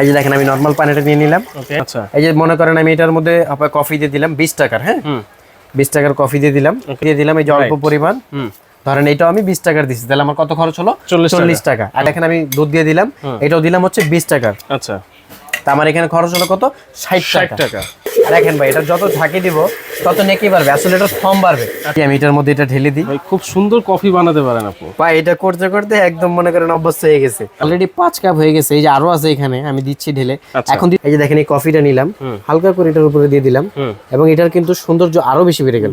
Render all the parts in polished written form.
এই যে দেখেন আমি নরমাল পানিটা নিয়ে নিলাম। ওকে আচ্ছা, এই যে মনে করেন আমি এটার মধ্যে আপনার কফি দিয়ে দিলাম 20 টাকার, হ্যাঁ 20 টাকার কফি দিয়ে দিলাম, এই যে অল্প পরিমাণ, ধরেন এটাও আমি 20 টাকার দিচ্ছি, তাহলে আমার কত খরচ হলো 40 টাকা। আর দেখেন আমি দুধ দিয়ে দিলাম, এটাও দিলাম হচ্ছে 20 টাকার। আচ্ছা, তা আমার এখানে খরচ হলো কত 60 টাকা। দেখেন ভাই এটা যত ঝাঁকি দিব তত নেকি বাড়বে, আসলে এটা ফর্ম বাড়বে। আমি এটার মধ্যে এটা ঢেলে দিই। ভাই খুব সুন্দর কফি বানাতে পারেন আপু। ভাই এটা করতে করতে একদম মনে করেন অভ্যস্ত হয়ে গেছে, অলরেডি 5 কাপ হয়ে গেছে। এই যে আরো আছে এখানে, আমি দিচ্ছি ঢেলে। এখন এই যে দেখেন এই কফিটা নিলাম, হালকা করে এটার উপরে দিয়ে দিলাম, এবং এটার কিন্তু সৌন্দর্য আরো বেশি বেড়ে গেল।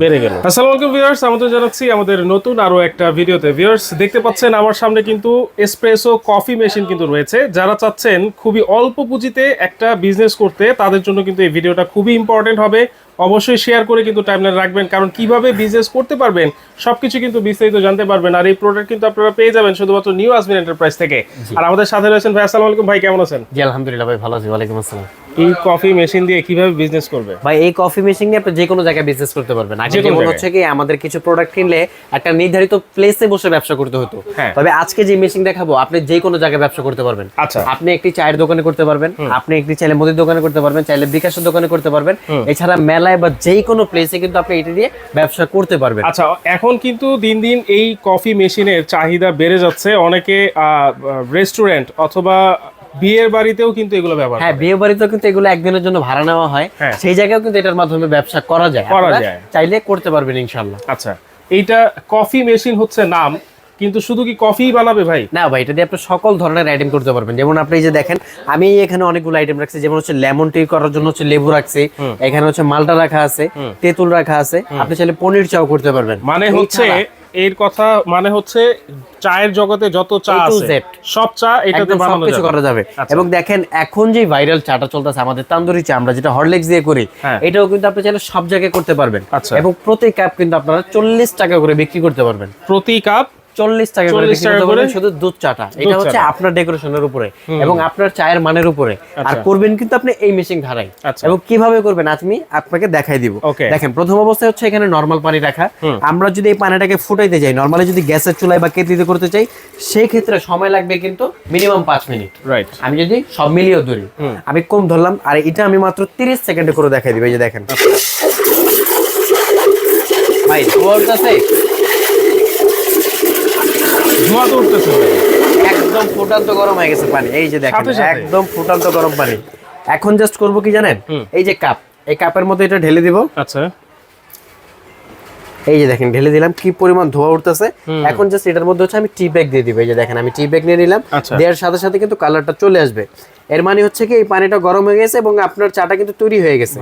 আসসালামু আলাইকুম ভিউয়ার্স, আমাদের জানাচ্ছি আমাদের নতুন আরো একটা ভিডিওতে। ভিউয়ার্স দেখতে পাচ্ছেন আমার সামনে কিন্তু এসপ্রেসো কফি মেশিন কিন্তু রয়েছে। যারা চাচ্ছেন খুবই অল্প পুঁজিতে একটা বিজনেস করতে, তাদের জন্য কিন্তু এই ভিডিওটা খুবই ইম্পর্টেন্ট হবে। অবশ্যই শেয়ার করে কিন্তু টাইমলাইন রাখবেন, কারণ কিভাবে বিজনেস করতে পারবেন সবকিছু কিন্তু বিস্তারিত জানতে পারবেন। আর এই প্রোডাক্ট কিন্তু আপনারা পেয়ে যাবেন শুধুমাত্র নিউ আসমিন এন্টারপ্রাইজ থেকে। আর আমাদের সাথে রয়েছেন ভাই। আসসালামু আলাইকুম ভাই, কেমন আছেন? জি আলহামদুলিল্লাহ ভাই, ভালো আছি। ওয়ালাইকুম আসসালাম। এই কফি মেশিন দিয়ে কিভাবে বিজনেস করবে? ভাই এই কফি মেশিন নিয়ে আপনি যে কোনো জায়গায় বিজনেস করতে পারবেন। আগে যেমন হচ্ছে কি আমাদের কিছু প্রোডাক্ট কিনলে একটা নির্ধারিত প্লেসে বসে ব্যবসা করতে হতো, তবে আজকে যে মেশিন দেখাবো আপনি যে কোনো জায়গায় ব্যবসা করতে পারবেন। আচ্ছা, আপনি একটি চায়ের দোকানে করতে পারবেন, আপনি একটি চাইলে মুদির দোকানে করতে পারবেন, চাইলে বিকাশের দোকানে করতে পারবেন, এছাড়া মেলায় বা যে কোনো প্লেসে কিন্তু আপনি এটা দিয়ে ব্যবসা করতে পারবেন। আচ্ছা, এখন কিন্তু দিন দিন এই কফি মেশিনের চাহিদা বেড়ে যাচ্ছে। অনেকে রেস্টুরেন্ট অথবা বিয়ের বাড়িতেও কিন্তু এগুলো ব্যবহার করে। হ্যাঁ, বিয়ে বাড়িতেও কিন্তু এগুলো একদিনের জন্য ভাড়া নেওয়া হয়, সেই জায়গায়ও কিন্তু এটার মাধ্যমে ব্যবসা করা যায়, চাইলে করতে পারবেন ইনশাআল্লাহ। আচ্ছা, এইটা কফি মেশিন হচ্ছে নাম, কিন্তু শুধু কি কফি বানাবে ভাই? না ভাই, এটা দিয়ে আপনি সকল ধরনের আইটেম করতে পারবেন। যেমন আপনি এই যে দেখেন আমি এখানে অনেকগুলো আইটেম রাখছি, যেমন হচ্ছে লেমন টি করার জন্য হচ্ছে লেবু রাখছি, এখানে হচ্ছে মালটা রাখা আছে, তেঁতুল রাখা আছে, আপনি চাইলে পনির চাও করতে পারবেন। মানে হচ্ছে এর কথা মানে হচ্ছে চায়ের জগতে যত চা আছে সব চা এটাতে বানানো কিছু করা যাবে। এবং দেখেন এখন যে ভাইরাল চাটা চলতেছে আমাদের তান্দুরি চা, আমরা যেটা হরলিক্স দিয়ে করি, এটাও কিন্তু আপনি চাইলে সব জায়গায় করতে পারবেন। এবং প্রতি কাপ কিন্তু আপনারা 40 টাকা করে বিক্রি করতে পারবেন। প্রতি কাপ 40 টাকা করে বিক্রি করতে পারবেন শুধু দুধ চাটা। এটা হচ্ছে আপনার ডেকোরেশনের উপরে এবং আপনার চায়ের মানের উপরে। আর করবেন কিন্তু আপনি এই মেশিন ধারাই। এবং কিভাবে করবেন আমি আপনাকে দেখাই দিব। দেখেন প্রথম অবস্থায় হচ্ছে এখানে নরমাল পানি রাখা। আমরা যদি এই পানিটাকে ফুটাইতে যাই, নরমালি যদি গ্যাসের চুলায় বা কেটলিতে করতে চাই, সেই ক্ষেত্রে সময় লাগবে কিন্তু মিনিমাম 5 মিনিট। রাইট, আমি যদি সব মিলিয়ে ধরি, আমি কম ধরলাম, আর এটা আমি মাত্র 30 সেকেন্ডে করে দেখাই দিব। এই যে দেখেন ভাই ধোয়াটাছে, ধোঁয়া তো উঠতেছে, একদম ফুটান্ত গরম হয়ে গেছে পানি। এই যে দেখেন একদম ফুটান্ত গরম পানি। এখন জাস্ট করব কি জানেন, এই যে কাপ, এই কাপের মধ্যে এটা ঢেলে দিব। আচ্ছা, এই যে দেখেন ঢেলে দিলাম, কি পরিমাণ ধোঁয়া উঠতেছে। এখন জাস্ট এটার মধ্যে হচ্ছে আমি টি ব্যাগ দিয়ে দিব। এই যে দেখেন আমি টি ব্যাগ নিয়ে নিলাম, দেওয়ার সাথে সাথে কিন্তু কালারটা চলে আসবে। এর মানে হচ্ছে কি এই পানিটা গরম হয়ে গেছে এবং আপনার চাটা কিন্তু তৈরি হয়ে গেছে।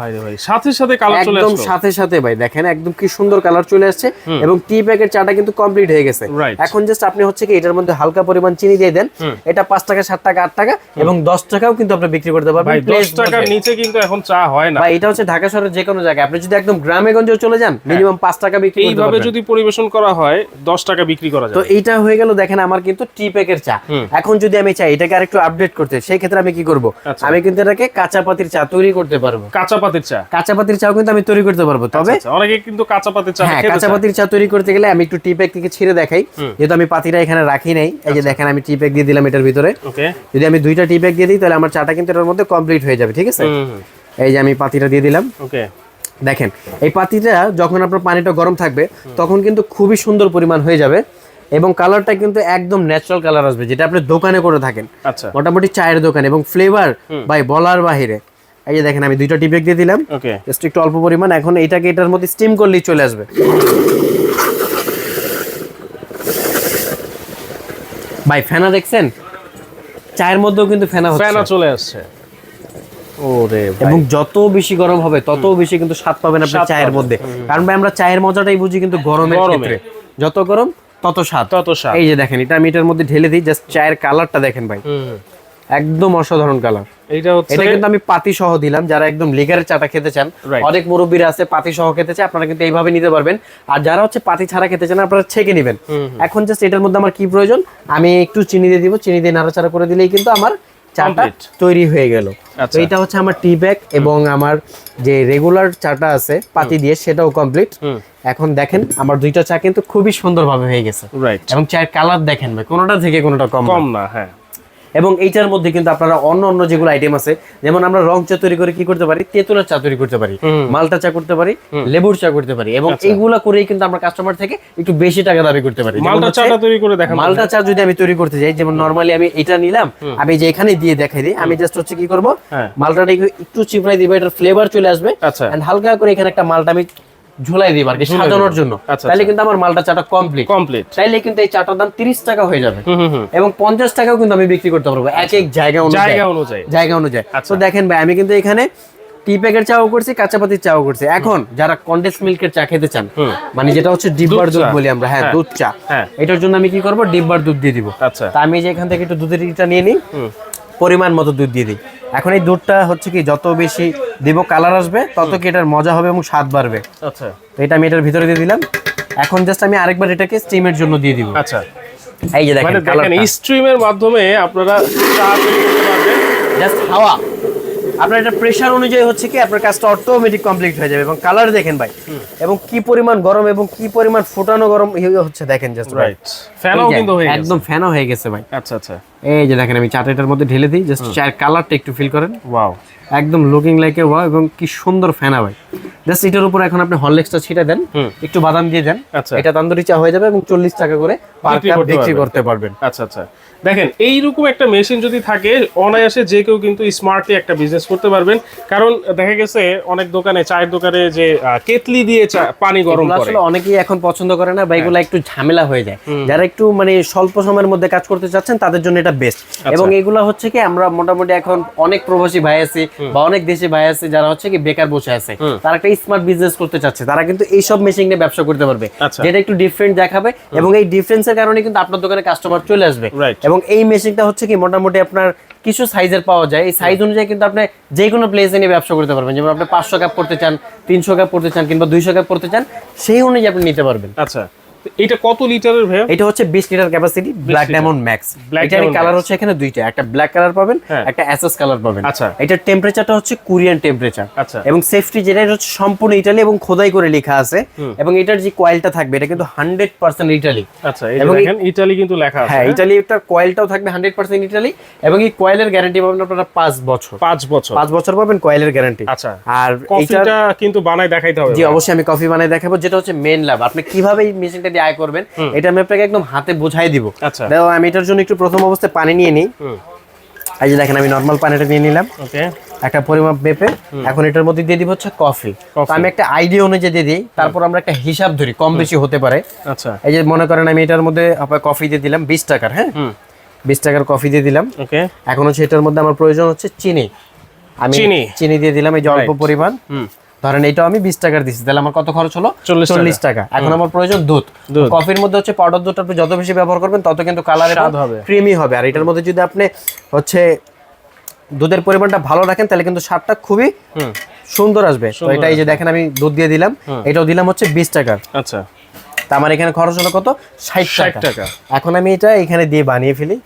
সাথে সাথে কালার চলে আসছে, একদম সাথে সাথে ভাই দেখেন একদম কি সুন্দর কালার চলে আসছে এবং টি ব্যাগের চাটা কিন্তু কমপ্লিট হয়ে গেছে। এখন জাস্ট আপনি হচ্ছে কি এটার মধ্যে হালকা পরিমাণ চিনি দিয়ে দেন। এটা 5 টাকা, 7 টাকা, 8 টাকা এবং 10 টাকাও কিন্তু আপনি বিক্রি করতে পারবেন। ভাই 10 টাকার নিচে কিন্তু এখন চা হয় না ভাই। এটা হচ্ছে ঢাকা শহরের যে কোনো জায়গায়, আপনি যদি একদম গ্রামে গঞ্জেও চলে যান মিনিমাম 5 টাকা বিক্রি করতে পারবেন। এইভাবে যদি পরিবেশন করা হয় 10 টাকা বিক্রি করা যায়। তো এইটা হয়ে গেল দেখেন আমার কিন্তু টি প্যাকের চা। এখন যদি আমি চাই এটাকে আরেকটু আপডেট করতে, সেই ক্ষেত্রে আমি কি করব, আমি কিন্তু এটাকে কাঁচা পাতির চা তৈরি করতে পারবো। কাঁচা পাতির চা, কাঁচা পাতির চাও কিন্তু আমি তৈরি করতে পারবো। তবে অনেকে কিন্তু কাঁচা পাতির চা খেতে চায়। কাঁচা পাতির চা তৈরি করতে গেলে আমি একটু টি প্যাক থেকে ছিঁড়ে দেখাই, যেহেতু আমি পাতিটা এখানে রাখি নাই। এই যে দেখেন আমি টি প্যাক দিয়ে দিলাম এটার ভিতরে। যদি আমি 2টা টি প্যাক দিয়ে দিই তাহলে আমার চাটা কিন্তু এর মধ্যে কমপ্লিট হয়ে যাবে। ঠিক আছে, এই যে আমি পাতিটা দিয়ে দিলাম। ওকে, দেখেন এই পাতিটা যখন আপনার পানিটা গরম থাকবে তখন কিন্তু খুবই সুন্দর পরিমাণ হয়ে যাবে এবং কালারটা কিন্তু একদম ন্যাচারাল কালার আসবে, যেটা আপনি দোকানে করে থাকেন মোটামুটি চায়ের দোকানে। এবং ফ্লেভার ভাই বলার বাহিরে। এই যে দেখেন আমি 2টা টি ব্যাগ দিয়ে দিলাম, জাস্ট একটু অল্প পরিমাণ। এখন এটাকে এটার মধ্যে স্টিম করলেই চলে আসবে। ভাই ফেনা দেখছেন, চায়ের মধ্যেও কিন্তু ফেনা চলে আসছে। ওরে এবং যত বেশি গরম হবে তত বেশি কিন্তু স্বাদ পাবেন আপনি চায়ের মধ্যে। কারণ ভাই আমরা চায়ের মজাটাই বুঝি কিন্তু গরমের ক্ষেত্রে, যত গরম তত স্বাদ। এই যে দেখেন এটা আমি এটার মধ্যে ঢেলে দিই, জাস্ট চায়ের কালারটা দেখেন ভাই, একদম অসাধারণ কালার। এটা কিন্তু আমি পাতি সহ দিলাম, যারা একদম লিগারের চাটা খেতে চান, অনেক মুরব্বীরা আছে পাতি সহ খেতে চান, আপনারা কিন্তু এইভাবে নিতে পারবেন। আর যারা হচ্ছে পাতি ছাড়া খেতে চান আপনারা ছেঁকে নেবেন। এখন জাস্ট এটার মধ্যে আমার কি প্রয়োজন, আমি একটু চিনি দিয়ে দিব, চিনি দিয়ে নাড়াচাড়া করে দিলেই কিন্তু আমার চাটা তৈরি হয়ে গেল। তো এটা হচ্ছে আমার টি ব্যাগ এবং আমার যে রেগুলার চাটা আছে পাতি দিয়ে সেটাও কমপ্লিট। এখন দেখেন আমার 2টা চা কিন্তু খুবই সুন্দরভাবে হয়ে গেছে এবং চায়ের কালার দেখেন ভাই, কোনোটা থেকে কোনোটা কম না। হ্যাঁ, এবং এইটার মধ্যে কিন্তু আপনারা অন্য অন্য যেগুলো আইটেম আছে, যেমন আমরা রং চা তৈরি করে কি করতে পারি, তেঁতুলের চা তৈরি করতে পারি, মালটা চা করতে পারি, লেবুর চা করতে পারি, এবং এইগুলা করেই কিন্তু আমরা কাস্টমার থেকে একটু বেশি টাকা দাবি করতে পারি। মালটা চাটা তৈরি করে দেখান। মালটা চা যদি আমি তৈরি করতে যাই, যেমন নরমালি আমি এটা নিলাম, আমি যে এখানে দিয়ে দেখাই দিই, আমি জাস্ট হচ্ছে কি করব, মালটাটা একটু চিপড়াই দিব, এটার ফ্লেভার চলে আসবে, এন্ড হালকা করে এখানে একটা মালটা আমি ঝুলাই দিব আর কি সাজানোর জন্য। তাহলে কিন্তু আমার মালটা চাটা কমপ্লিট। তাইলে কিন্তু এই চাটার দাম 30 টাকা হয়ে যাবে, এবং 50 টাকাও কিন্তু আমি বিক্রি করতে পারবো এক এক জায়গা অনুযায়ী। তো দেখেন ভাই, আমি কিন্তু এখানে টি প্যাকের চাও করছি, কাঁচাপাতির চাও করছি। এখন যারা কনডেন্স মিল্কের চা খেতে চান, মানে যেটা হচ্ছে ডিব্বার দুধ বলি আমরা, হ্যাঁ দুধ চা, এটার জন্য আমি কি করব, ডিব্বার দুধ দিয়ে দিব। তা আমি যে এখান থেকে একটু দুধের ইটা নিয়ে নিই, পরিমাণ মতো দুধ দিয়ে দিই। এখন এই দুধটা হচ্ছে কি যত বেশি দিব কালার আসবে, তত কি এটার মজা হবে এবং স্বাদ বাড়বে। আচ্ছা, তো এটা আমি এটার ভিতরে দিয়ে দিলাম। এখন জাস্ট আমি আরেকবার এটাকে স্টিমের জন্য দিয়ে দিব। আচ্ছা, এই যে দেখেন কালারটা স্ট্রিমের মাধ্যমে আপনারা চা তৈরি করতে পারবেন। জাস্ট হাওয়া আপনার এটা প্রেসার অনুযায়ী হচ্ছে কি আপনার কাজটা অটোমেটিক কমপ্লিট হয়ে যাবে। এবং কালার দেখেন ভাই, এবং কি পরিমাণ গরম এবং কি পরিমাণ ফোটানো গরম হচ্ছে দেখেন জাস্ট। রাইট, ফ্যানও কিন্তু হয়ে গেছে, একদম ফ্যানও হয়ে গেছে ভাই। আচ্ছা আচ্ছা, এই যে দেখেন আমি চাটাটার মধ্যে ঢেলে দিই, জাস্ট চায়ের কালারটা একটু ফিল করেন। ওয়াও, একদম লুকিং লাইক এ ওয়াও, এবং কি সুন্দর ফেনা ভাই। জাস্ট এটার উপর এখন আপনি হরলিক্সটা ছিটা দেন, একটু বাদাম দিয়ে দেন, এটা তান্দুরি চা হয়ে যাবে, এবং 40 টাকা করে পার কাপ বিক্রি করতে পারবেন। আচ্ছা আচ্ছা, দেখেন এইরকম একটা মেশিন যদি থাকে, অনায়াসে যে কেউ কিন্তু স্মার্টলি একটা বিজনেস করতে পারবেন। কারণ দেখা গেছে অনেক দোকানে, চায়ের দোকানে যে কেটলি দিয়ে পানি গরম করে, আসলে অনেকেই এখন পছন্দ করে না বা এগুলো একটু ঝামেলা হয়ে যায়। যারা একটু মানে স্বল্প সময়ের মধ্যে কাজ করতে চাচ্ছেন তাদের জন্য এটা বেস্ট। এবং এগুলো হচ্ছে কি আমরা মোটামুটি এখন অনেক প্রবাসী ভাই আছে বা অনেক দেশি ভাই আছে যারা হচ্ছে কি বেকার বসে আছে, তারা একটা স্মার্ট বিজনেস করতে চাচ্ছে, তারা কিন্তু এই সব মেশিন নিয়ে ব্যবসা করতে পারবে, যেটা একটু ডিফারেন্ট দেখাবে, এবং এই ডিফারেন্সের কারণে কিন্তু আপনার দোকানে কাস্টমার চলে আসবে। এবং এই মেশিনটা হচ্ছে কি মোটামুটি আপনার কিছু সাইজের পাওয়া যায়, এই সাইজ অনুযায়ী কিন্তু আপনি যে কোনো প্লেসে নিয়ে ব্যবসা করতে পারবেন। যেমন আপনি 500 কাপ করতে চান, 300 কাপ করতে চান, কিংবা 200 কাপ করতে চান, সেই অনুযায়ী আপনি নিতে পারবেন। আচ্ছা, এটা কত লিটারের ভাই? এটা হচ্ছে 20 litre capacity, black diamond max. এটার কালার হচ্ছে এখানে দুইটা, একটা ব্ল্যাক কালার পাবেন, একটা এসএস কালার পাবেন। আচ্ছা, এটার টেম্পারেচারটা হচ্ছে কোরিয়ান টেম্পারেচার। আচ্ছা, এবং সেফটি যেটা হচ্ছে সম্পূর্ণ ইতালি এবং খোদাই করে লেখা আছে, এবং এটার যে কয়েলটা থাকবে এটা কিন্তু 100% ইতালি। আচ্ছা, এই দেখেন ইতালি কিন্তু লেখা আছে। হ্যাঁ, ইতালি এটার কয়েলটাও থাকবে 100% ইতালি, এবং এই কয়েলের গ্যারান্টি পাবেন আপনারা 5 বছর। 5 বছর পাবেন কয়েলের গ্যারান্টি। আচ্ছা, আর কফিটা কিন্তু বানাই দেখাইতে হবে। জি অবশ্যই, আমি কফি বানাই দেখাবো, যেটা হচ্ছে মেইন লাভ। আপনি কিভাবে এই মেশিনটা দিয়ে আয় করবেন এটা আমি আপনাকে একদম হাতে বোঝাই দিব। আচ্ছা, দেখো আমি এটার জন্য একটু প্রথম অবস্থায় পানি নিয়ে নিই। এই যে দেখেন আমি নরমাল পানিটা নিয়ে নিলাম, ওকে, একটা পরিমাপ মেপে। এখন এটার মধ্যে দিয়ে দিব হচ্ছে কফি। তো আমি একটা আইডিয়া অনুযায়ী দিয়ে দিই, তারপর আমরা একটা হিসাব ধরি, কম বেশি হতে পারে। আচ্ছা, এই যে মনে করেন আমি এটার মধ্যে আপনার কফি দিয়ে দিলাম 20 টাকার, হ্যাঁ 20 টাকার কফি দিয়ে দিলাম। ওকে, এখন হচ্ছে এটার মধ্যে আমার প্রয়োজন হচ্ছে চিনি। আমি চিনি দিয়ে দিলাম এই যে অল্প পরিমাণ। ধরেন এইটাও আমি 20 টাকার দিচ্ছি, তাহলে আমার কত খরচ হলো? 40 টাকা। এখন আমার প্রয়োজন দুধ। কফির মধ্যে হচ্ছে পাউডার দুধটা আপনি যত বেশি ব্যবহার করবেন তত কিন্তু কালার হবে, ক্রিমি হবে। আর এটার মধ্যে যদি আপনি হচ্ছে দুধের পরিমাণটা ভালো রাখেন তাহলে কিন্তু স্বাদটা খুবই সুন্দর আসবে। তো এটা এই যে দেখেন আমি দুধ দিয়ে দিলাম, এটাও দিলাম হচ্ছে 20 টাকার। আচ্ছা, তা আমার এখানে খরচ হলো কত? 60 টাকা। এখন আমি এটা এখানে দিয়ে বানিয়ে ফেলি।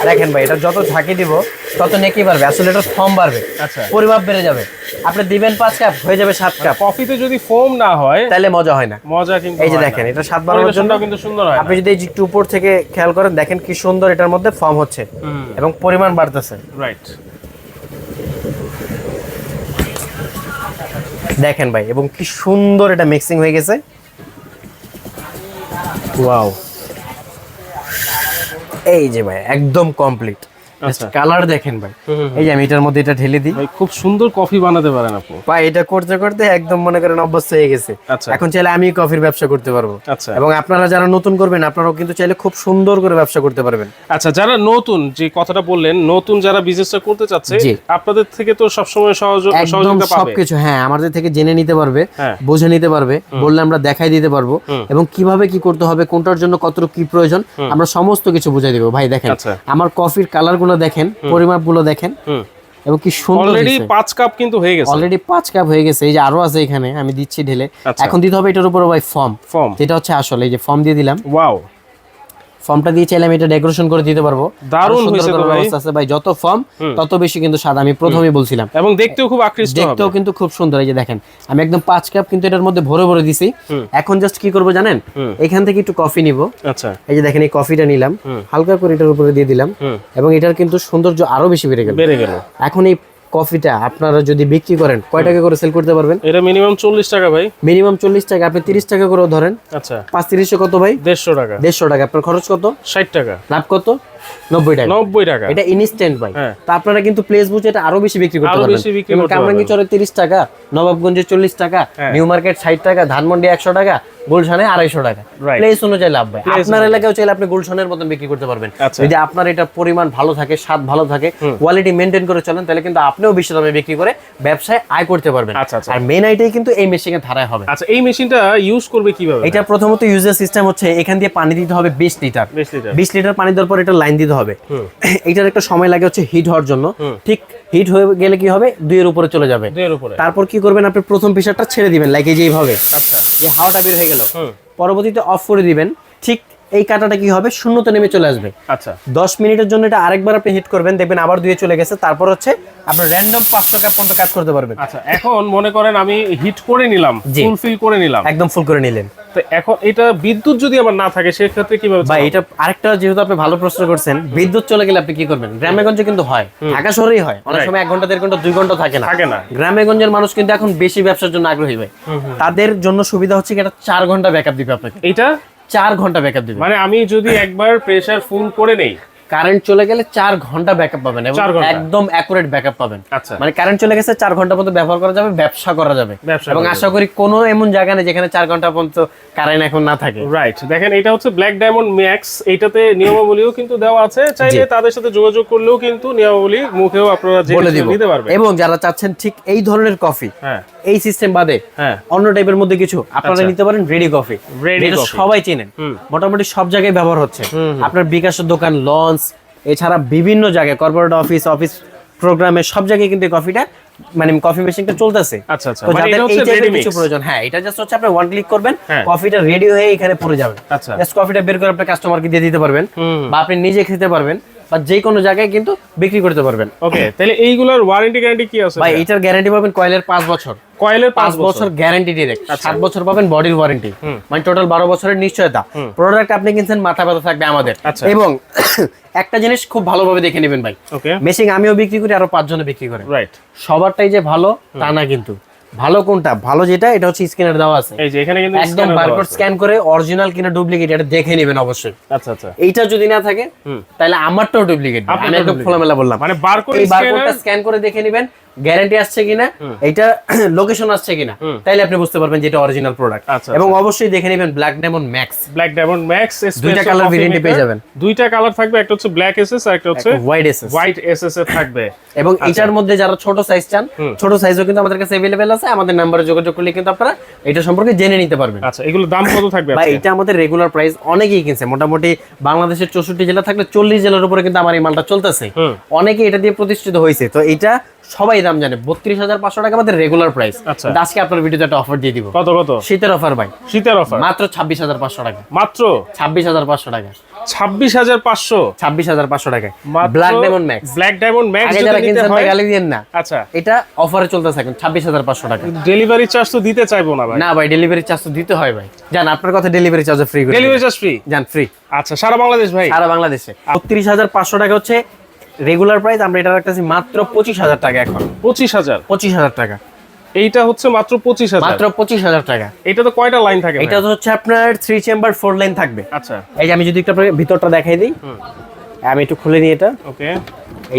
দেখেন ভাই, এটা যত ঝাঁকি দিব তত নেকি বাড়বে, আসলে এটা ফর্ম বাড়বে, পরিমাপ বেড়ে যাবে। আপনি দিবেন 5 কাপ, হয়ে যাবে 7 কাপ। কফিতে যদি ফোম না হয় তাহলে মজা হয় না, মজা কিন্তু। এই যে দেখেন এটা স্বাদ বাড়ানোর জন্য কিন্তু সুন্দর হয়। আপনি যদি এই একটু উপর থেকে খেয়াল করেন, দেখেন কি সুন্দর এটার মধ্যে ফর্ম হচ্ছে এবং পরিমাণ বাড়তেছে। রাইট, দেখেন ভাই, এবং কি সুন্দর এটা মিক্সিং হয়ে গেছে। ওয়াও, এই যে ভাই একদম কমপ্লিট। কালার দেখেন ভাই, এই যে আমি এটার মধ্যে এটা ঢেলে দিই। ভাই খুব সুন্দর কফি বানাতে পারেন আপনি। ভাই এটা করতে করতে একদম মনে করেন অভ্যস্ত হয়ে গেছে। এখন চাইলে আমি কফির ব্যবসা করতে পারবো। এবং আপনারা যারা নতুন করবেন আপনারাও কিন্তু চাইলে খুব সুন্দর করে ব্যবসা করতে পারবেন। আচ্ছা, যারা নতুন, যে কথাটা বললেন, নতুন যারা বিজনেসটা করতে চাচ্ছে, আপনাদের থেকে তো সবসময় সহযোগিতা পাবে সবকিছু। হ্যাঁ, আমাদের থেকে জেনে নিতে পারবে, বুঝে নিতে পারবে, বললে আমরা দেখাই দিতে পারবো, এবং কিভাবে কি করতে হবে, কোনটার জন্য কতটুকু কি প্রয়োজন আমরা সমস্ত কিছু বুঝাই দেবো। ভাই দেখেন আমার কফির কালার গুলো দেখেন, পরিমাপ গুলো দেখেন, এবং কি সুন্দর। অলরেডি 5 কাপ কিন্তু হয়ে গেছে, অলরেডি 5 কাপ হয়ে গেছে। এই যে আরো আছে এখানে, আমি দিচ্ছি ঢেলে। এখন দিতে হবে এটার উপর ভাই ফর্ম, যেটা হচ্ছে আসলে এই যে ফর্ম দিয়ে দিলাম। ওয়াও, ফর্মটা দিয়ে চাইলে আমি এটা ডেকোরেশন করে দিতে পারবো। দারুণ হয়েছে তো ভাই। আছে ভাই, যত ফর্ম তত বেশি কিন্তু স্বাদ, আমি প্রথমেই বলছিলাম। এবং দেখতেও খুব আকর্ষণীয় হবে, দেখতেও কিন্তু খুব সুন্দর। এই যে দেখেন আমি একদম 5 কাপ কিন্তু এটার মধ্যে ভরে ভরে দিছি। এখন জাস্ট কি করব জানেন, এখান থেকে একটু কফি নিব। আচ্ছা, এই যে দেখেন এই কফিটা নিলাম, হালকা করে এটার উপরে দিয়ে দিলাম, এবং এটার কিন্তু সৌন্দর্য আরো বেশি বেড়ে গেল। এখন এই কফিটা আপনারা যদি বিক্রি করেন কয় টাকা করে সেল করতে পারবেন? এটা মিনিমাম 40 টাকা ভাই। মিনিমাম 40 টাকা, আপনি 30 টাকা করেও ধরেন। আচ্ছা, 5-30 কত ভাই? 150 টাকা। 150 টাকা। আপনার খরচ কত? 60 টাকা। লাভ কত? 90 টাকা। 90 টাকা। এটা ইনস্ট্যান্ট ভাই। হ্যাঁ। তা আপনারা কিন্তু প্লেস বুঝে এটা আরো বেশি বিক্রি করতে পারবেন। যেমন কামরাঙ্গীরচরে 30 টাকা, নবাবগঞ্জে 40 টাকা, নিউ মার্কেট 60 টাকা, ধানমন্ডি 100 টাকা, গুলশানে 250 টাকা। প্লেস অনুযায়ী লাভ ভাই। আপনার এলাকায় চাইলে আপনি গুলশানের মতন বিক্রি করতে পারবেন। যদি আপনার এটা পরিমাণ ভালো থাকে, স্বাদ ভালো থাকে, কোয়ালিটি মেইনটেইন করে চলেন, তাহলে কিন্তু আপনিও বেশি দামে বিক্রি করে ব্যবসায় আয় করতে পারবেন। আর মেইন আইটাই কিন্তু এই মেশিনের ধারায় হবে। আচ্ছা, এই মেশিনটা ইউজ করবে কিভাবে? এটা প্রথমত ইউজার সিস্টেম হচ্ছে, এখান দিয়ে পানি দিতে হবে 20 লিটার। 20 লিটার পানি দেওয়ার পর এটা লাইন দিতে হবে। এটার একটা সময় লাগে হচ্ছে হিট হওয়ার জন্য। ঠিক হিট হয়ে গেলে কি হবে, 2 এর উপরে চলে যাবে। তারপর কি করবেন, আপনি প্রথম প্রেসারটা ছেড়ে দিবেন, লাইক এই যে এইভাবে। আচ্ছা, যে হাওয়াটা বের হয়ে গেল, পরবর্তীতে অফ করে দিবেন। ঠিক এই কাটাটা কি হবে, শূন্যতে নেমে চলে আসবে। আচ্ছা, 10 মিনিটের জন্য এটা আরেকবার আপনি হিট করবেন, দেখবেন আবার 2 এ চলে গেছে। তারপর হচ্ছে আপনি র‍্যান্ডম 500 কাপ পর্যন্ত কাজ করতে পারবেন। আচ্ছা, এখন মনে করেন আমি হিট করে নিলাম, ফুল ফিল করে নিলাম, একদম ফুল করে নিলেন। তো এখন এটা বিদ্যুৎ যদি আমার না থাকে সেক্ষেত্রে কিভাবে? ভাই এটা আরেকটা, যেহেতু আপনি ভালো প্রশ্ন করছেন, বিদ্যুৎ চলে গেলে আপনি কি করবেন? গ্রামেগঞ্জে কিন্তু হয়, ঢাকা শহরেই হয়, অনেক সময় 1 ঘন্টা 1.5 ঘন্টা 2 ঘন্টা থাকে না। গ্রামেগঞ্জের মানুষ কিন্তু এখন বেশি ব্যবসার জন্য আগ্রহী ভাই। তাদের জন্য সুবিধা হচ্ছে কি, এটা 4 ঘন্টা ব্যাকআপ দিবে আপনাকে। এটা 4 ঘন্টা ব্যাকআপ দিবে। মানে আমি যদি একবার প্রেসার ফুল করে নেই, কারেন্ট চলে গেলে 4 ঘন্টা ব্যাকআপ পাবেন, এবং একদম অ্যাকুরেট ব্যাকআপ পাবেন। আচ্ছা, মানে কারেন্ট চলে গেছে 4 ঘন্টা পর্যন্ত ব্যবহার করা যাবে, ব্যবসা করা যাবে। এবং আশা করি কোনো এমন জায়গা নেই যেখানে 4 ঘন্টা পর্যন্ত কারেন্ট এখন না থাকে। রাইট, দেখেন এটা হচ্ছে ব্ল্যাক ডায়মন্ড ম্যাক্স। এইটাতে নিয়মাবলীও কিন্তু দেওয়া আছে, চাইলে তাদের সাথে যোগাযোগ করলেও কিন্তু নিয়মাবলী মুখেও আপনারা বলে দিতে পারবেন। এবং যারা চাচ্ছেন ঠিক এই ধরনের কফি, এই সিস্টেম বাদে অন্য টাইপের মধ্যে কিছু, আপনারা নিতে পারেন রেডি কফি। সবাই চেনেন, মোটামুটি সব জায়গায় ব্যবহার হচ্ছে। আপনার বিকাশের দোকান, লঞ্চ, এছাড়া বিভিন্ন জায়গায় কর্পোরেট অফিস প্রোগ্রামে সব জায়গায় কিন্তু কফিটা, মানে কফি মেশিনটা চলতেছে। আচ্ছা আচ্ছা, মানে এটা হচ্ছে রেডি মিক্স প্রয়োজন। হ্যাঁ, এটা জাস্ট হচ্ছে আপনি ওয়ান ক্লিক করবেন, কফিটা রেডি হয়ে এখানে পড়ে যাবে। আচ্ছা, জাস্ট কফিটা বের করে আপনি কাস্টমারকে দিয়ে দিতে পারবেন, বা আপনি নিজে খেতে পারবেন, বা যে কোনো জায়গায় কিন্তু বিক্রি করতে পারবেন। ওকে, তাহলে এইগুলোর ওয়ারেন্টি গ্যারান্টি কি আছে ভাই? এটার গ্যারান্টি পাবেন কয়েলের 5 বছর। কয়েলের 5 বছর গ্যারান্টি ডিরেক্ট। 7 বছর পাবেন বডির ওয়ারেন্টি, মানে টোটাল 12 বছরের নিশ্চয়তা। প্রোডাক্ট আপনি কিনছেন, মাথা ব্যথা থাকবে আমাদের। এবং একটা জিনিস খুব ভালোভাবে দেখে নেবেন ভাই, মেশিন আমিও বিক্রি করি, আরো 5 জনে বিক্রি করে। রাইট, সবারটাই যে ভালো তা না, কিন্তু ভালো কোনটা, ভালো যেটা, এটা হচ্ছে স্ক্যানার দেওয়া আছে। এই যে এখানে কিন্তু একদম বারকোড স্ক্যান করে অরিজিনাল কিনা ডুপ্লিকেট এটা দেখে নেবেন অবশ্যই। আচ্ছা আচ্ছা, এইটা যদি না থাকে তাহলে আমারটাও ডুপ্লিকেট। আমি একদম খোলামেলা বললাম, মানে বারকোডটা স্ক্যান করে দেখে নেবেন গ্যারান্টি আসছে কিনা, এটা লোকেশন আসছে কিনা, তাইলে আপনি বুঝতে পারবেন যে এটা অরিজিনাল প্রোডাক্ট। এবং অবশ্যই দেখে নেবেন black diamond max. Black diamond max দুইটা কালার ভেরিয়েন্টে পেয়ে যাবেন। দুইটা কালার থাকবে, একটা হচ্ছে ব্ল্যাক এসএস আর একটা হচ্ছে হোয়াইট এসএস এ থাকবে। এবং এটার মধ্যে যারা ছোট সাইজ চান, ছোট সাইজও কিন্তু আমাদের কাছে अवेलेबल আছে। আমাদের নম্বরে যোগাযোগ করলে কিন্তু আপনারা এটা সম্পর্কে জেনে নিতে পারবেন। আচ্ছা, এগুলোর দাম কত থাকবে? ভাই এটা আমাদের রেগুলার প্রাইস, অনেকেই কিনছে, মোটামুটি বাংলাদেশের 64 জেলা থাকলে 40 জেলার উপরে কিন্তু আমার এই মালটা চলতেছে। অনেকে এটা দিয়ে প্রতিষ্ঠিত হয়েছে। তো এটা সবাই দাম জানে, 32,500 টাকা আমাদের রেগুলার প্রাইস। আজকে আপনার ভিডিওতে একটা অফার দিয়ে দিব। কত? শীতের অফার ভাই, শীতের অফার মাত্র 26,500 টাকা। মাত্র 26,500 টাকা। 26,500 26,500 টাকায় black diamond max. Black diamond max যদি নিতে হয় গালি দিবেন না। আচ্ছা, এটা অফারে চলতেছে এখন 26,500 টাকা। ডেলিভারি চার্জ তো দিতে চাইবো না ভাই। না ভাই, ডেলিভারি চার্জ তো দিতে হয় ভাই। জান, আপনার কথা ডেলিভারি চার্জ ফ্রি করে। Delivery charge free? জান, ফ্রি। আচ্ছা, সারা বাংলাদেশ ভাই? সারা বাংলাদেশে। 32,500 টাকা হচ্ছে রেগুলার প্রাইস। আমরা এটা রাখতেছি মাত্র 25,000 টাকা এখন। 25,000 টাকা। এইটা হচ্ছে মাত্র 25,000? মাত্র 25,000 টাকা। এটা তো কয়টা লাইন থাকে? এটা তো হচ্ছে আপনার 3 চেম্বার 4 লাইন থাকবে। আচ্ছা, এই যে আমি যদি একটু আপনাকে ভিতরটা দেখাই দিই, আমি একটু খুলে নিই এটা। ওকে,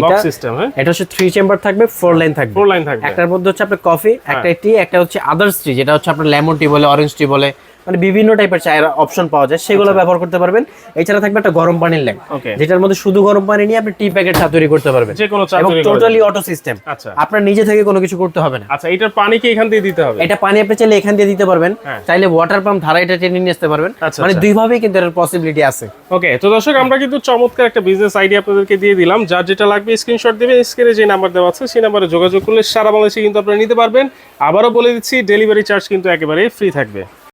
লক সিস্টেম। হ্যাঁ, এটা হচ্ছে 3 চেম্বার থাকবে, 4 লাইন থাকবে। 4 লাইন থাকবে। একটার মধ্যে হচ্ছে আপনার কফি, একটা টি, একটা হচ্ছে আদার্স টি, যেটা হচ্ছে আপনার লেমন টি বলে, অরেঞ্জ টি বলে, মানে বিভিন্ন টাইপের চায়ের অপশন পাওয়া যায়, সেগুলো ব্যবহার করতে পারবেন। এছাড়া থাকবে একটা গরম পানির লাইন, যেটার মধ্যে শুধু গরম পানি নিয়ে আপনি টি প্যাকেট চা তৈরি করতে পারবেন, যে কোনো চা তৈরি করতে। Totally auto system. আচ্ছা, আপনার নিজে থেকে কোনো কিছু করতে হবে না। আচ্ছা, এটার পানি কি এখান দিয়ে দিতে হবে? এটা পানি আপনি চাইলে এখান দিয়ে দিতে পারবেন, চাইলে ওয়াটার পাম্প ধারা এটা টেনে নিয়ে আসতে পারবেন। মানে দুই ভাবেই কিন্তু এর পসিবিলিটি আছে। ওকে, তো দর্শক, আমরা কিন্তু চমৎকার একটা বিজনেস আইডিয়া আপনাদেরকে দিয়ে দিলাম। যার যেটা লাগবে স্ক্রিনশট দিবেন, স্ক্রিনে যে নাম্বার দেওয়া আছে সেই নাম্বারে যোগাযোগ করলে সারা বাংলাদেশে কিন্তু আপনারা নিতে পারবেন। আবারও বলে দিচ্ছি, ডেলিভারি চার্জ কিন্তু একেবারে ফ্রি থাকবে।